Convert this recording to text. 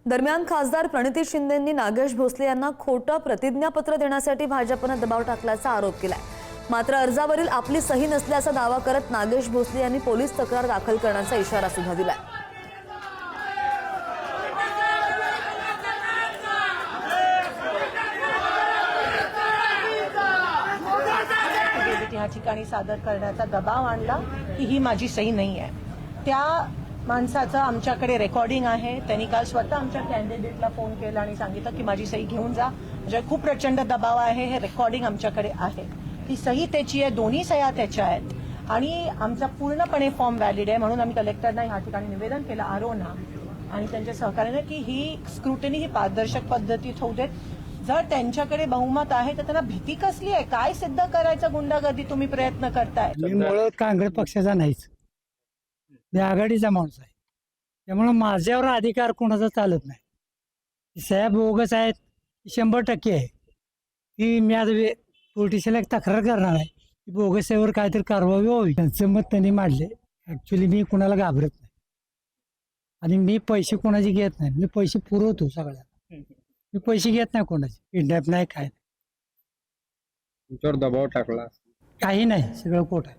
दरम्यान खासदार प्रणिती शिंदेंनी नागेश भोसले यांना खोटं प्रतिज्ञापत्र देण्यासाठी भाजपनं दबाव टाकल्याचा आरोप केलाय। मात्र अर्जावरील आपली सही नसल्याचा दावा करत नागेश भोसले यांनी पोलीस तक्रार दाखल करण्याचा इशारा सुद्धा दिलाय। या ठिकाणी सादर करण्याचा दबाव आणला की ही माझी सही नाही आहे। त्या माणसाचं आमच्याकडे रेकॉर्डिंग आहे। त्यांनी काल स्वतः आमच्या कॅन्डिडेटला फोन केला आणि सांगितलं की माझी सही घेऊन जा। म्हणजे खूप प्रचंड दबाव आहे। हे रेकॉर्डिंग आमच्याकडे आहे। ती सही त्याची आहे, दोन्ही सह्या त्याच्या आहेत आणि आमचा पूर्णपणे फॉर्म व्हॅलिड आहे। म्हणून आम्ही कलेक्टरना या ठिकाणी निवेदन केलं आरोना आणि त्यांच्या सहकार्याने की ही स्क्रुटनी ही पारदर्शक पद्धतीत होऊ देत। जर त्यांच्याकडे बहुमत आहे तर त्यांना भीती कसली आहे? काय सिद्ध करायचं गुंडागर्दी तुम्ही प्रयत्न करताय? मी मुळात काँग्रेस पक्षाचा नाहीच, मी आघाडीचा माणूस आहे। त्यामुळे माझ्यावर अधिकार कोणाचा चालत नाही। साहेब बोगस आहेत 100% आहे की मी आज पोलिटिशियनला तक्रार करणार आहे की बोगसवर काहीतरी कारवाई व्हावी। त्यांचं मत त्यांनी मांडले। ऍक्च्युली मी कोणाला घाबरत नाही आणि मी पैसे कोणाचे घेत नाही। मी पैसे पुरवतो सगळ्या, मी पैसे घेत नाही कोणाचे, किडनॅप नाही, काय तुमच्यावर दबाव टाकला काही नाही, सगळं खोट आहे।